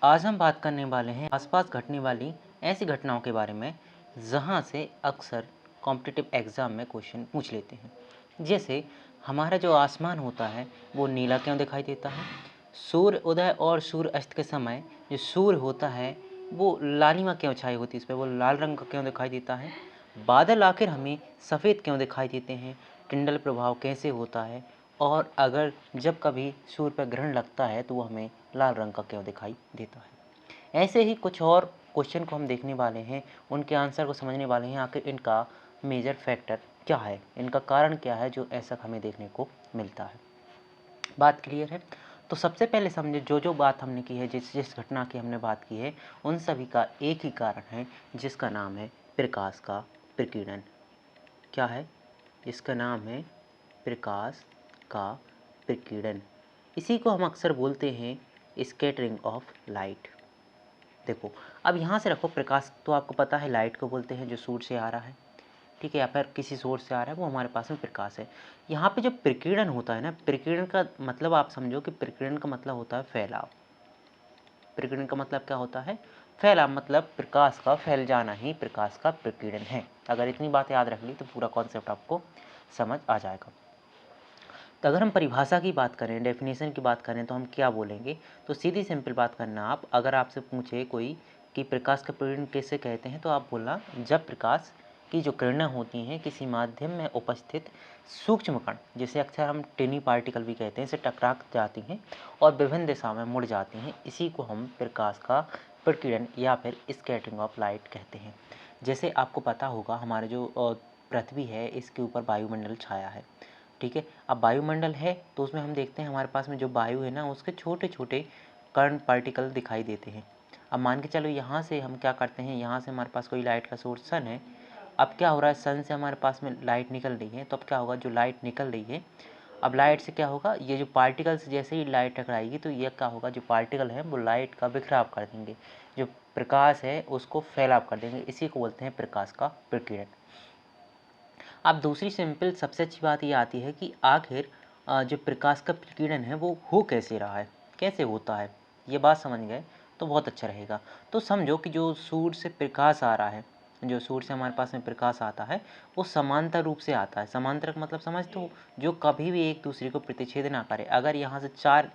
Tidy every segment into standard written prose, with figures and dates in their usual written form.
आज हम बात करने वाले हैं आसपास घटने वाली ऐसी घटनाओं के बारे में जहां से अक्सर कॉम्पिटिटिव एग्ज़ाम में क्वेश्चन पूछ लेते हैं। जैसे हमारा जो आसमान होता है वो नीला क्यों दिखाई देता है। सूर्य उदय और सूर्य अस्त के समय जो सूर्य होता है वो लालिमा क्यों छाई होती है, इस पर वो लाल रंग का क्यों दिखाई देता है। बादल आखिर हमें सफ़ेद क्यों दिखाई देते हैं, टिंडल प्रभाव कैसे होता है, और अगर जब कभी सूर्य पर ग्रहण लगता है तो वो हमें लाल रंग का क्यों दिखाई देता है। ऐसे ही कुछ और क्वेश्चन को हम देखने वाले हैं, उनके आंसर को समझने वाले हैं। आखिर इनका मेजर फैक्टर क्या है, इनका कारण क्या है जो ऐसा हमें देखने को मिलता है। बात क्लियर है? तो सबसे पहले समझे जो जो बात हमने की है, जिस जिस घटना की हमने बात की है, उन सभी का एक ही कारण है जिसका नाम है प्रकाश का प्रकीर्णन। क्या है? जिसका नाम है प्रकाश का प्रकीर्णन। इसी को हम अक्सर बोलते हैं स्कैटरिंग ऑफ लाइट। देखो अब यहाँ से रखो, प्रकाश तो आपको पता है लाइट को बोलते हैं जो सूर्य से आ रहा है, ठीक है, या फिर किसी सोर्स से आ रहा है, वो हमारे पास में प्रकाश है। यहाँ पे जो प्रकीर्णन होता है ना, प्रकीर्णन का मतलब आप समझो कि प्रकीर्णन का मतलब होता है फैलाव। प्रकीर्णन का मतलब क्या होता है? फैलाव, मतलब प्रकाश का फैल जाना ही प्रकाश का प्रकीर्णन है। अगर इतनी बात याद रख ली तो पूरा कॉन्सेप्ट आपको समझ आ जाएगा। तो अगर हम परिभाषा की बात करें, डेफिनेशन की बात करें, तो हम क्या बोलेंगे? तो सीधी सिंपल बात करना आप, अगर आपसे पूछे कोई कि प्रकाश का प्रकीर्णन कैसे कहते हैं, तो आप बोलना जब प्रकाश की जो किरणें होती हैं किसी माध्यम में उपस्थित सूक्ष्म कण, जिसे अक्सर हम टिनी पार्टिकल भी कहते हैं, से टकरा जाती हैं और विभिन्न दिशा में मुड़ जाती हैं, इसी को हम प्रकाश का प्रकीर्णन या फिर स्कैटरिंग ऑफ लाइट कहते हैं। जैसे आपको पता होगा हमारे जो पृथ्वी है इसके ऊपर वायुमंडल छाया है, ठीक है। अब वायुमंडल है तो उसमें हम देखते हैं हमारे पास में जो वायु है ना, उसके छोटे छोटे कण पार्टिकल दिखाई देते हैं। अब मान के चलो यहाँ से हम क्या करते हैं, यहाँ से हमारे पास कोई लाइट का सोर्स सन है। अब क्या हो रहा है, सन से हमारे पास में लाइट निकल रही है, तो अब क्या होगा, जो लाइट निकल रही है, अब लाइट से क्या होगा, ये जो पार्टिकल्स जैसे ही लाइट टकराएगी तो ये क्या होगा, जो पार्टिकल है वो लाइट का बिखराव कर देंगे, जो प्रकाश है उसको फैलाव कर देंगे, इसी को बोलते हैं प्रकाश का प्रकीर्णन। अब दूसरी सिंपल सबसे अच्छी बात ये आती है कि आखिर जो प्रकाश का प्रकीर्णन है वो हो कैसे रहा है, कैसे होता है, ये बात समझ गए तो बहुत अच्छा रहेगा। तो समझो कि जो सूर्य से प्रकाश आ रहा है, जो सूर्य से हमारे पास में प्रकाश आता है वो समांतर रूप से आता है। समांतर का मतलब समझ तो, जो कभी भी एक दूसरे को प्रतिच्छेद ना करे। अगर यहाँ से चार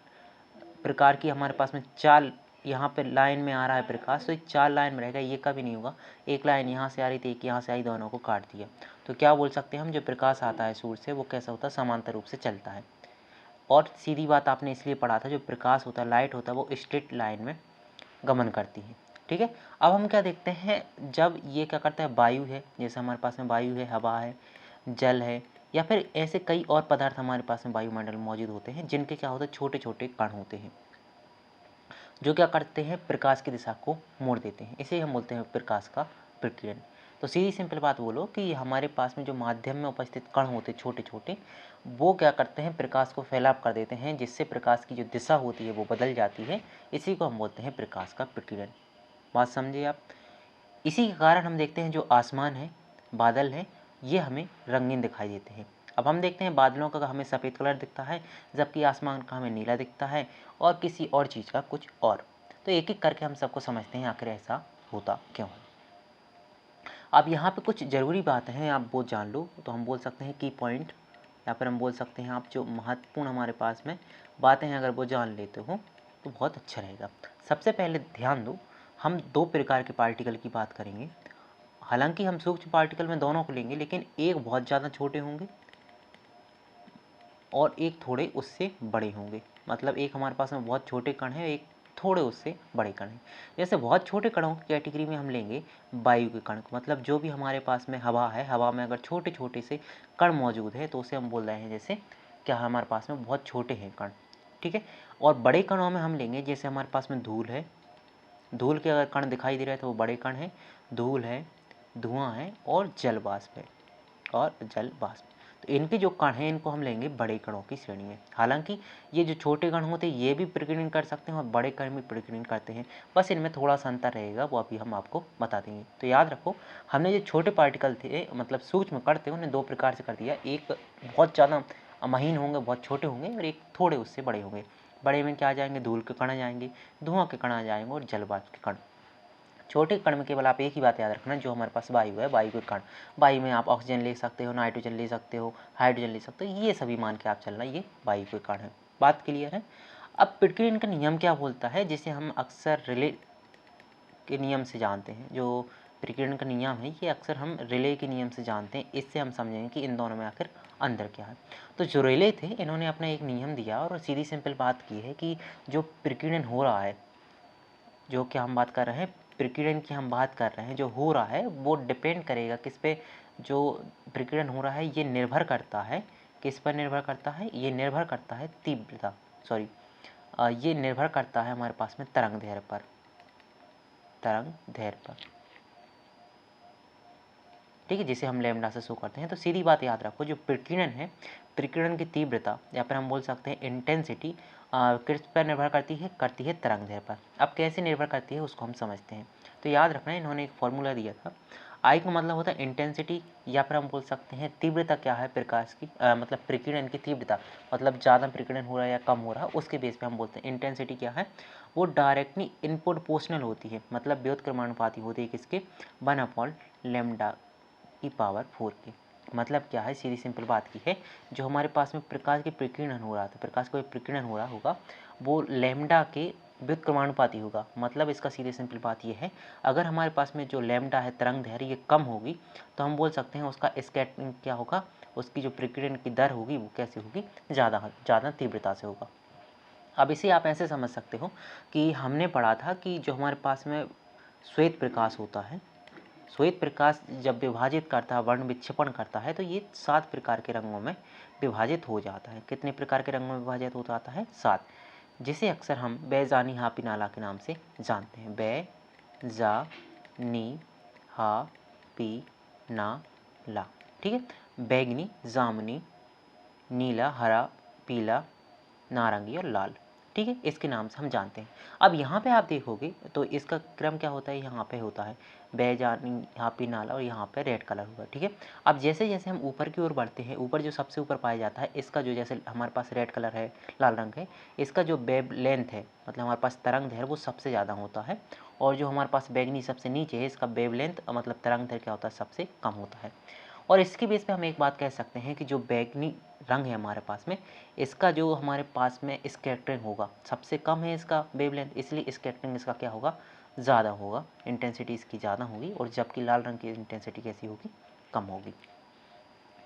प्रकार की हमारे पास में चार यहाँ पे लाइन में आ रहा है प्रकाश, तो ये चार लाइन में रहेगा, ये कभी नहीं होगा एक लाइन यहाँ से आ रही थी एक यहाँ से आई, दोनों को काट दिया। तो क्या बोल सकते हैं हम, जो प्रकाश आता है सूर्य से वो कैसा होता है, समांतर रूप से चलता है। और सीधी बात आपने इसलिए पढ़ा था, जो प्रकाश होता है, लाइट होता है, वो स्ट्रेट लाइन में गमन करती है, ठीक है। अब हम क्या देखते हैं, जब ये क्या करता है, वायु है, जैसे हमारे पास में वायु है, हवा है, जल है, या फिर ऐसे कई और पदार्थ हमारे पास में वायुमंडल में मौजूद होते हैं, जिनके क्या होते हैं, छोटे छोटे कण होते हैं, जो क्या करते हैं, प्रकाश की दिशा को मोड़ देते हैं, इसे हम बोलते हैं प्रकाश का प्रकीर्णन। तो सीधी सिंपल बात बोलो कि हमारे पास में जो माध्यम में उपस्थित कण होते हैं छोटे छोटे, वो क्या करते हैं, प्रकाश को फैलाव कर देते हैं, जिससे प्रकाश की जो दिशा होती है वो बदल जाती है, इसी को हम बोलते हैं प्रकाश का प्रकीर्णन। बात समझिए आप। इसी के कारण हम देखते हैं जो आसमान है, बादल है, ये हमें रंगीन दिखाई देते हैं। अब हम देखते हैं बादलों का हमें सफ़ेद कलर दिखता है, जबकि आसमान का हमें नीला दिखता है, और किसी और चीज़ का कुछ और। तो एक एक करके हम सबको समझते हैं आखिर ऐसा होता क्यों है। अब यहाँ पे कुछ ज़रूरी बातें हैं, आप वो जान लो तो हम बोल सकते हैं की पॉइंट, या फिर हम बोल सकते हैं आप जो महत्वपूर्ण हमारे पास में बातें हैं, अगर वो जान लेते हो तो बहुत अच्छा रहेगा। सबसे पहले ध्यान दो, हम दो प्रकार के पार्टिकल की बात करेंगे। हालांकि हम सूक्ष्म पार्टिकल में दोनों को लेंगे, लेकिन एक बहुत ज़्यादा छोटे होंगे और एक थोड़े उससे बड़े होंगे। मतलब एक हमारे पास में बहुत छोटे कण हैं, एक थोड़े उससे बड़े कण हैं। जैसे बहुत छोटे कणों की कैटेगरी में हम लेंगे वायु के कण को, मतलब जो भी हमारे पास में हवा है, हवा में अगर छोटे छोटे से कण मौजूद है तो उसे हम बोल रहे हैं जैसे क्या, हमारे पास में बहुत छोटे हैं कण, ठीक है। और बड़े कणों में हम लेंगे, जैसे हमारे पास में धूल है, धूल के अगर कण दिखाई दे रहे हैं तो वो बड़े कण हैं, धूल है, धुआं है, और जल वाष्प है, और जल वाष्प। तो इनके जो कण हैं इनको हम लेंगे बड़े कणों की श्रेणी में। हालांकि ये जो छोटे कण होते हैं ये भी प्रकीर्णन कर सकते हैं और बड़े कण भी प्रकीर्णन करते हैं, बस इनमें थोड़ा सा अंतर रहेगा, वो अभी हम आपको बता देंगे। तो याद रखो, हमने जो छोटे पार्टिकल थे, मतलब सूक्ष्म कण थे, उन्हें दो प्रकार से कर दिया। एक बहुत ज़्यादा महीन होंगे, बहुत छोटे होंगे, और एक थोड़े उससे बड़े होंगे। बड़े में क्या आ जाएंगे, धूल के कण आ जाएंगे, धुआं के कण आ जाएंगे और जल वाष्प के कण। छोटे कण में केवल आप एक ही बात याद रखना, जो हमारे पास वायु है, वायु के कण, वायु में आप ऑक्सीजन ले सकते हो, नाइट्रोजन ले सकते हो, हाइड्रोजन ले सकते हो, ये सभी मान के आप चलना, ये वायु के कण है। बात क्लियर है। अब पिटकीन का नियम क्या बोलता है, जिसे हम अक्सर रिले के नियम से जानते हैं, जो प्रकीर्णन का नियम है ये अक्सर हम रिले के नियम से जानते हैं। इससे हम समझेंगे कि इन दोनों में आखिर अंतर क्या है। तो जो रिले थे इन्होंने अपना एक नियम दिया और सीधी सिंपल बात की है कि जो प्रकीर्णन हो रहा है, जो क्या हम बात कर रहे हैं, प्रकीर्णन की हम बात कर रहे हैं, जो हो रहा है वो डिपेंड करेगा किस पे, जो प्रकीर्णन हो रहा है ये निर्भर करता है, किस पर निर्भर करता है, ये निर्भर करता है तीव्रता, सॉरी ये निर्भर करता है हमारे पास में तरंग दैर्ध्य पर, तरंग दैर्ध्य पर, ठीक है, जिसे हम लैम्डा से शो करते हैं। तो सीधी बात याद रखो, जो प्रकीर्णन है, प्रकीर्णन की तीव्रता या फिर हम बोल सकते हैं इंटेंसिटी किस पर निर्भर करती है तरंग दैर्ध्य पर। अब कैसे निर्भर करती है उसको हम समझते हैं। तो याद रखना, इन्होंने एक फॉर्मूला दिया था, आई का मतलब होता है इंटेंसिटी, या फिर हम बोल सकते हैं तीव्रता क्या है प्रकाश की, मतलब प्रकीर्णन की तीव्रता, मतलब ज़्यादा प्रकीर्णन हो रहा है या कम हो रहा है उसके बेस पे हम बोलते हैं। इंटेंसिटी क्या है, वो डायरेक्टली इनपुट प्रोपोर्शनल होती है, मतलब व्युत्क्रमानुपाती होती है किसके, 1/λ की पावर 4 की। मतलब क्या है, सीधी सिंपल बात की है, जो हमारे पास में प्रकाश के प्रकीर्णन हो रहा था, प्रकाश का प्रकीर्णन हो रहा होगा वो लैम्डा के व्युत्क्रमानुपाती होगा। मतलब इसका सीधी सिंपल बात ये है, अगर हमारे पास में जो लैम्डा है तरंग दैर्ध्य ये कम होगी तो हम बोल सकते हैं उसका स्कैटरिंग क्या होगा, उसकी जो प्रकीर्णन की दर होगी वो कैसी होगी, ज़्यादा तीव्रता से होगा। अब इसे आप ऐसे समझ सकते हो कि हमने पढ़ा था कि जो हमारे पास में श्वेत प्रकाश होता है, श्वेत प्रकाश जब विभाजित करता है, वर्ण विक्षेपण करता है, तो ये 7 प्रकार के रंगों में विभाजित हो जाता है। कितने प्रकार के रंगों में विभाजित हो जाता है, 7, जिसे अक्सर हम बैजानी हापी नाला के नाम से जानते हैं। बै जा नी हा पी ना ला, ठीक है, बैगनी, जामुनी, नीला, हरा, पीला, नारंगी और लाल, ठीक है, इसके नाम से हम जानते हैं। अब यहाँ पे आप देखोगे तो इसका क्रम क्या होता है, यहाँ पे होता है बैजानी, यहाँ पे नाला और यहाँ पे रेड कलर होगा, ठीक है। अब जैसे जैसे हम ऊपर की ओर बढ़ते हैं, ऊपर जो सबसे ऊपर पाया जाता है इसका जो, जैसे हमारे पास रेड कलर है, लाल रंग है, इसका जो वेव लेंथ है, मतलब हमारे पास तरंग दैर्ध्य वो सबसे ज़्यादा होता है, और जो हमारे पास बैगनी सबसे नीचे है इसका वेव लेंथ मतलब तरंग दैर्ध्य क्या होता है, सबसे कम होता है। और इसके बेस पे हम एक बात कह सकते हैं कि जो बैगनी रंग है हमारे पास में, इसका जो हमारे पास में स्कैटरिंग होगा सबसे कम है इसका वेवलेंथ, इसलिए स्कैटरिंग इसका क्या होगा, ज़्यादा होगा, इंटेंसिटी इसकी ज़्यादा होगी, और जबकि लाल रंग की इंटेंसिटी कैसी होगी, कम होगी।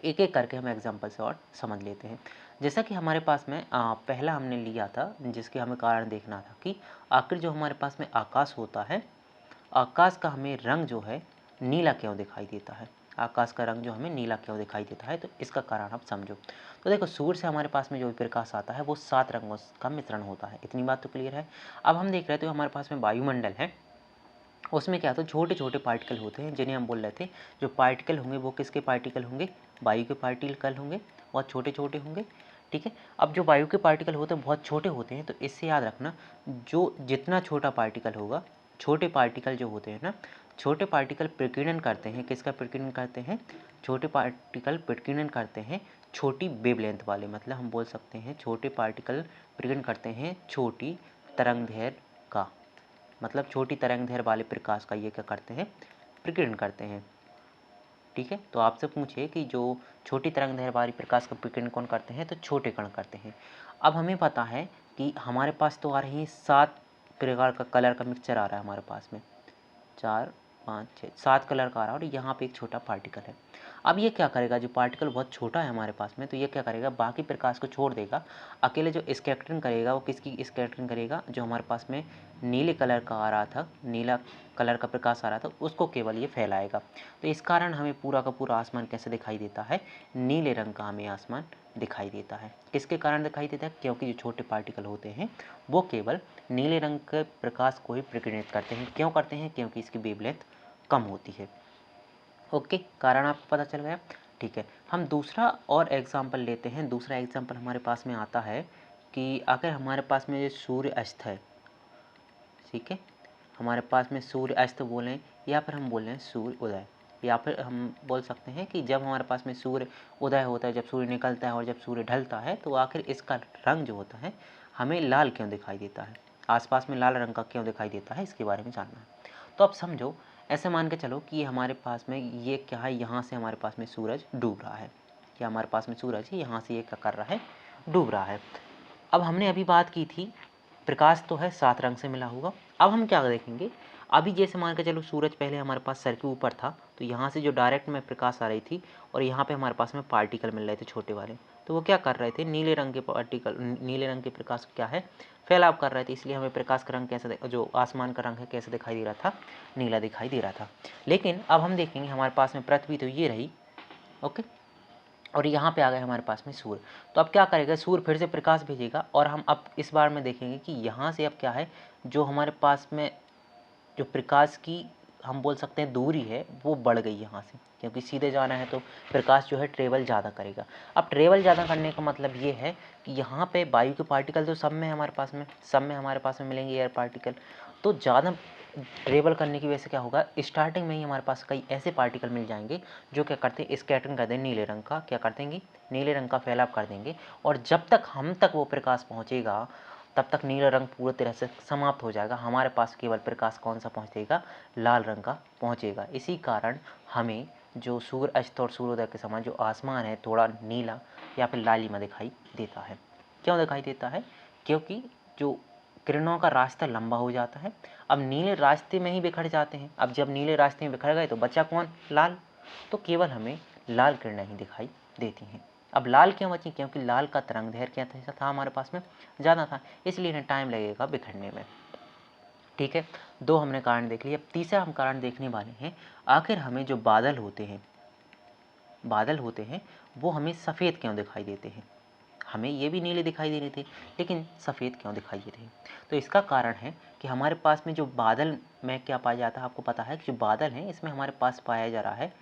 एक एक करके हम एग्जाम्पल से और समझ लेते हैं। जैसा कि हमारे पास में पहला हमने लिया था, जिसके हमें कारण देखना था कि आखिर जो हमारे पास में आकाश होता है, आकाश का हमें रंग जो है नीला क्यों दिखाई देता है, आकाश का रंग जो हमें नीला क्यों दिखाई देता है, तो इसका कारण आप समझो। तो देखो, सूर्य से हमारे पास में जो भी प्रकाश आता है वो 7 रंगों का मिश्रण होता है, इतनी बात तो क्लियर है। अब हम देख रहे थे हमारे पास में वायुमंडल है, उसमें क्या होता है, छोटे छोटे पार्टिकल होते हैं, जिन्हें हम बोल रहे थे, जो पार्टिकल होंगे वो किसके पार्टिकल होंगे, वायु के पार्टिकल होंगे, बहुत छोटे छोटे होंगे, ठीक है। अब जो वायु के पार्टिकल होते हैं बहुत छोटे होते हैं, तो इससे याद रखना, जो जितना छोटा पार्टिकल होगा, छोटे पार्टिकल जो होते हैं ना, छोटे पार्टिकल प्रकीर्णन करते हैं, किसका प्रकीर्णन करते हैं, छोटे पार्टिकल प्रकीर्णन करते हैं छोटी वेवलेंथ वाले, मतलब हम बोल सकते हैं छोटे पार्टिकल प्रकीर्णन करते हैं छोटी तरंग दैर्ध्य का, मतलब छोटी तरंग दैर्ध्य वाले प्रकाश का ये क्या करते हैं, प्रकीर्णन करते हैं, ठीक है। तो आपसे पूछे कि जो छोटी तरंग दैर्ध्य वाले प्रकाश का प्रकीर्णन कौन करते हैं, तो छोटे कण करते हैं। अब हमें पता है कि हमारे पास तो आ रही है 7 प्रकार का कलर का मिक्सचर आ रहा है हमारे पास में, 4 5 6 7 कलर का आ रहा है, और यहाँ पे एक छोटा पार्टिकल है। अब ये क्या करेगा, जो पार्टिकल बहुत छोटा है हमारे पास में, तो ये क्या करेगा, बाकी प्रकाश को छोड़ देगा, अकेले जो स्कैटरिंग करेगा वो किसकी स्कैटरिंग करेगा, जो हमारे पास में नीले कलर का आ रहा था, नीला कलर का प्रकाश आ रहा था, उसको केवल ये फैलाएगा। तो इस कारण हमें पूरा का पूरा आसमान कैसे दिखाई देता है, नीले रंग का हमें आसमान दिखाई देता है। किसके कारण दिखाई देता है, क्योंकि जो छोटे पार्टिकल होते हैं वो केवल नीले रंग के प्रकाश को ही प्रकीर्णित करते हैं। क्यों करते हैं, क्योंकि इसकी वेवलेंथ कम होती है। ओके, कारण आपको पता चल गया, ठीक है। हम दूसरा और एग्जाम्पल लेते हैं। दूसरा एग्जाम्पल हमारे पास में आता है कि अगर हमारे पास में सूर्य अस्त है, ठीक है, हमारे पास में सूर्य अस्त बोलें या फिर हम बोलें सूर्य उदय, या फिर हम बोल सकते हैं कि जब हमारे पास में सूर्य उदय होता है, जब सूर्य निकलता है और जब सूर्य ढलता है, तो आखिर इसका रंग जो होता है हमें लाल क्यों दिखाई देता है, आसपास में लाल रंग का क्यों दिखाई देता है, इसके बारे में जानना है। तो अब समझो, ऐसे मान के चलो कि हमारे पास में ये क्या है, यहाँ से हमारे पास में सूरज डूब रहा है, क्या हमारे पास में सूरज है, यहाँ से ये क्या कर रहा है, डूब रहा है। अब हमने अभी बात की थी प्रकाश तो है 7 रंग से मिला होगा। अब हम क्या देखेंगे, अभी जैसे मान के चलो सूरज पहले हमारे पास सर के ऊपर था, तो यहाँ से जो डायरेक्ट में प्रकाश आ रही थी और यहाँ पे हमारे पास में पार्टिकल मिल रहे थे छोटे वाले, तो वो क्या कर रहे थे, नीले रंग के पार्टिकल, नीले रंग के प्रकाश क्या है, फैलाव कर रहे थे। इसलिए हमें प्रकाश का रंग कैसे, जो आसमान का रंग है कैसे दिखाई दे रहा था, नीला दिखाई दे रहा था। लेकिन अब हम देखेंगे हमारे पास में पृथ्वी तो ये रही, ओके, और यहाँ पे आ गए हमारे पास में सूर्य। तो अब क्या करेगा, सूर्य फिर से प्रकाश भेजेगा और हम अब इस बार में देखेंगे कि यहाँ से अब क्या है, जो हमारे पास में जो प्रकाश की हम बोल सकते हैं दूरी है वो बढ़ गई यहाँ से, क्योंकि सीधे जाना है तो प्रकाश जो है ट्रेवल ज़्यादा करेगा। अब ट्रेवल ज़्यादा करने का मतलब ये है कि यहाँ पे वायु के पार्टिकल तो सब में हमारे पास में, सब में हमारे पास में मिलेंगे एयर पार्टिकल, तो ज़्यादा ट्रेवल करने की वजह से क्या होगा, स्टार्टिंग में ही हमारे पास कई ऐसे पार्टिकल मिल जाएंगे जो क्या करते हैं, स्कैटरिंग कर देंगे, नीले रंग का क्या कर देंगे, नीले रंग का फैलाव कर देंगे। और जब तक हम तक वो प्रकाश पहुँचेगा तब तक नीला रंग पूरी तरह से समाप्त हो जाएगा, हमारे पास केवल प्रकाश कौन सा पहुँचेगा, लाल रंग का पहुँचेगा। इसी कारण हमें जो सूर्य अस्त और सूर्योदय के समय जो आसमान है थोड़ा नीला या फिर लालिमा दिखाई देता है। क्यों दिखाई देता है, क्योंकि जो किरणों का रास्ता लंबा हो जाता है। अब नीले रास्ते में ही बिखर जाते हैं, अब जब नीले रास्ते में बिखर गए तो बचा कौन, लाल, तो केवल हमें लाल किरणें ही दिखाई देती हैं। अब लाल क्यों बची, क्योंकि लाल का तरंग दैर्घ्य क्या था हमारे पास में, ज़्यादा था, इसलिए इन्हें टाइम लगेगा बिखरने में। ठीक है, 2 हमने कारण देख लिए। अब तीसरा हम कारण देखने वाले हैं, आखिर हमें जो बादल होते हैं, बादल होते हैं वो हमें सफ़ेद क्यों दिखाई देते हैं, हमें ये भी नीले दिखाई दे रहे थे लेकिन सफ़ेद क्यों दिखाई दे रहे हैं। तो इसका कारण है कि हमारे पास में जो बादल में क्या पाया जाता है, आपको पता है कि जो बादल हैं इसमें हमारे पास पाया जा रहा है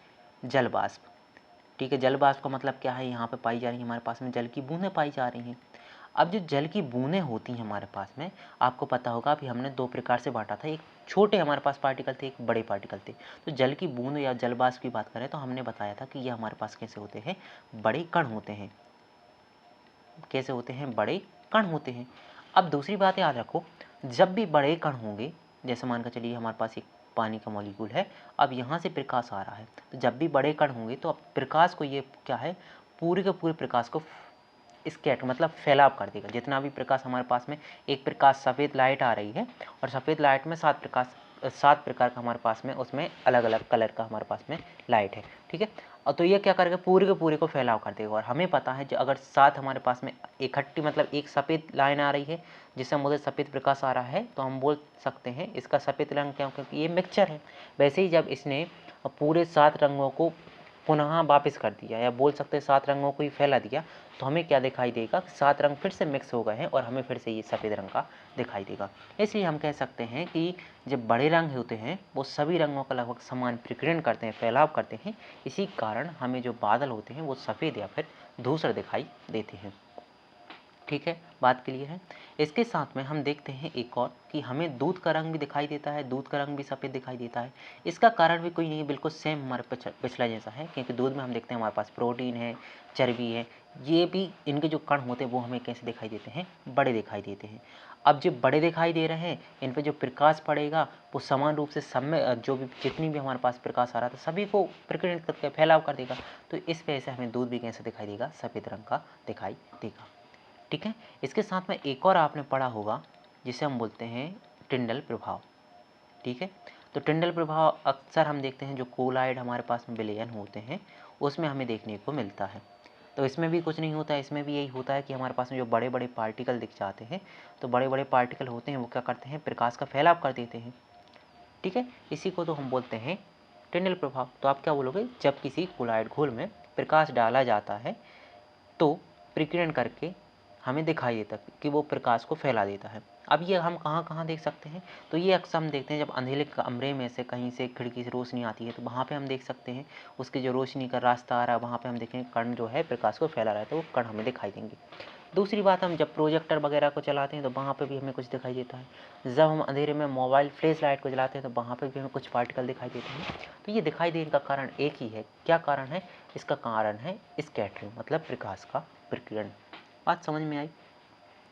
जल वाष्प। ठीक है, जल वाष्प का मतलब क्या है, यहाँ पे पाई जा रही है हमारे पास में जल की बूंदें पाई जा रही हैं। अब जो जल की बूंदें होती हैं हमारे पास में, आपको पता होगा अभी हमने 2 प्रकार से बांटा था, एक छोटे हमारे पास पार्टिकल थे, एक बड़े पार्टिकल थे। तो जल की बूंद या जल वाष्प की बात करें तो हमने बताया था कि ये हमारे पास कैसे होते हैं, बड़े कण होते हैं। कैसे होते हैं, बड़े कण होते हैं। अब दूसरी बात याद रखो, जब भी बड़े कण होंगे, जैसे मान कर चलिए हमारे पास एक पानी का मॉलिक्यूल है, अब यहाँ से प्रकाश आ रहा है, तो जब भी बड़े कण होंगे तो अब प्रकाश को ये क्या है, पूरे के पूरे प्रकाश को स्कैटर मतलब फैलाव कर देगा। जितना भी प्रकाश हमारे पास में, एक प्रकाश सफ़ेद लाइट आ रही है और सफ़ेद लाइट में 7 प्रकार का हमारे पास में, उसमें अलग अलग कलर का हमारे पास में लाइट है। ठीक है, और तो ये क्या करेगा, पूरे के पूरे को फैलाव कर देगा। और हमें पता है जो अगर 7 हमारे पास में इकट्ठी मतलब एक सफ़ेद लाइन आ रही है जिससे मुझे सफ़ेद प्रकाश आ रहा है, तो हम बोल सकते हैं इसका सफ़ेद रंग क्यों, क्योंकि ये मिक्सचर है। वैसे ही जब इसने पूरे 7 रंगों को पुनः वापस कर दिया, या बोल सकते हैं 7 रंगों को ही फैला दिया, तो हमें क्या दिखाई देगा, 7 रंग फिर से मिक्स हो गए हैं और हमें फिर से ये सफ़ेद रंग का दिखाई देगा। इसलिए हम कह सकते हैं कि जब बड़े रंग होते हैं वो सभी रंगों का लगभग समान प्रकीर्णन करते हैं, फैलाव करते हैं। इसी कारण हमें जो बादल होते हैं वो सफ़ेद या फिर धूसर दिखाई देते हैं। ठीक है, बात क्लियर है। इसके साथ में हम देखते हैं एक और कि हमें दूध का रंग भी दिखाई देता है, दूध का रंग भी सफ़ेद दिखाई देता है। इसका कारण भी कोई नहीं है, बिल्कुल सेम हमारे पिछला जैसा है, क्योंकि दूध में हम देखते हैं हमारे पास प्रोटीन है, चर्बी है, ये भी इनके जो कण होते हैं वो हमें कैसे दिखाई देते हैं, बड़े दिखाई देते हैं। अब जो बड़े दिखाई दे रहे हैं इन पर जो प्रकाश पड़ेगा वो समान रूप से सब में जो भी जितनी भी हमारे पास प्रकाश आ रहा था सभी को प्रकीर्णित करके फैलाव कर देगा। तो इस वजह से हमें दूध भी कैसे दिखाई देगा, सफ़ेद रंग का दिखाई देगा। ठीक है, इसके साथ में एक और आपने पढ़ा होगा जिसे हम बोलते हैं टिंडल प्रभाव। ठीक है, तो टिंडल प्रभाव अक्सर हम देखते हैं जो कोलाइड हमारे पास में विलयन होते हैं उसमें हमें देखने को मिलता है। तो इसमें भी कुछ नहीं होता है, इसमें भी यही होता है कि हमारे पास में जो बड़े बड़े पार्टिकल दिख जाते हैं, तो बड़े बड़े पार्टिकल होते हैं वो क्या करते हैं, प्रकाश का फैलाव कर देते हैं। ठीक है, इसी को तो हम बोलते हैं टिंडल प्रभाव। तो आप क्या बोलोगे, जब किसी कोलाइड घोल में प्रकाश डाला जाता है तो प्रकीर्णन करके हमें दिखाई देता है कि वो प्रकाश को फैला देता है। अब ये हम कहाँ कहाँ देख सकते हैं, तो ये अक्सर हम देखते हैं जब अंधेरे कमरे में से कहीं से खिड़की से रोशनी आती है तो वहाँ पे हम देख सकते हैं उसकी जो रोशनी का रास्ता आ रहा है वहाँ पे हम देखेंगे कण जो है प्रकाश को फैला रहा है, तो वो कण हमें दिखाई देंगे। दूसरी बात, हम जब प्रोजेक्टर वगैरह को चलाते हैं तो वहाँ पे भी हमें कुछ दिखाई देता है। जब हम अंधेरे में मोबाइल फ्लैश लाइट को जलाते हैं तो वहाँ पे भी हमें कुछ पार्टिकल दिखाई देते हैं। तो ये दिखाई देने का कारण एक ही है, क्या कारण है, इसका कारण है स्कैटरिंग मतलब प्रकाश का प्रकीर्णन। बात समझ में आई।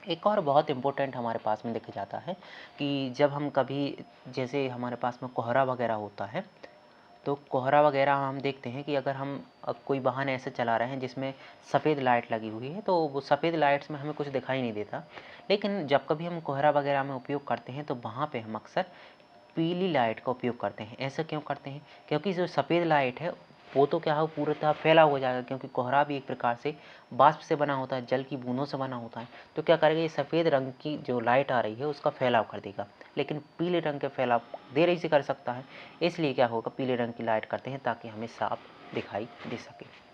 एक और बहुत इम्पोर्टेंट हमारे पास में देखा जाता है कि जब हम कभी जैसे हमारे पास में कोहरा वगैरह होता है, तो कोहरा वगैरह हम देखते हैं कि अगर हम कोई वाहन ऐसे चला रहे हैं जिसमें सफ़ेद लाइट लगी हुई है, तो वो सफ़ेद लाइट्स में हमें कुछ दिखाई नहीं देता। लेकिन जब कभी हम कोहरा वगैरह में उपयोग करते हैं तो वहाँ पे हम अक्सर पीली लाइट का उपयोग करते हैं। ऐसा क्यों करते हैं? क्योंकि जो सफ़ेद लाइट है वो तो क्या है, पूर्णतः फैला हो जाएगा, क्योंकि कोहरा भी एक प्रकार से वाष्प से बना होता है, जल की बूंदों से बना होता है। तो क्या करेगा, ये सफ़ेद रंग की जो लाइट आ रही है उसका फैलाव कर देगा, लेकिन पीले रंग के फैलाव देर से कर सकता है। इसलिए क्या होगा, पीले रंग की लाइट करते हैं ताकि हमें साफ दिखाई दे सके।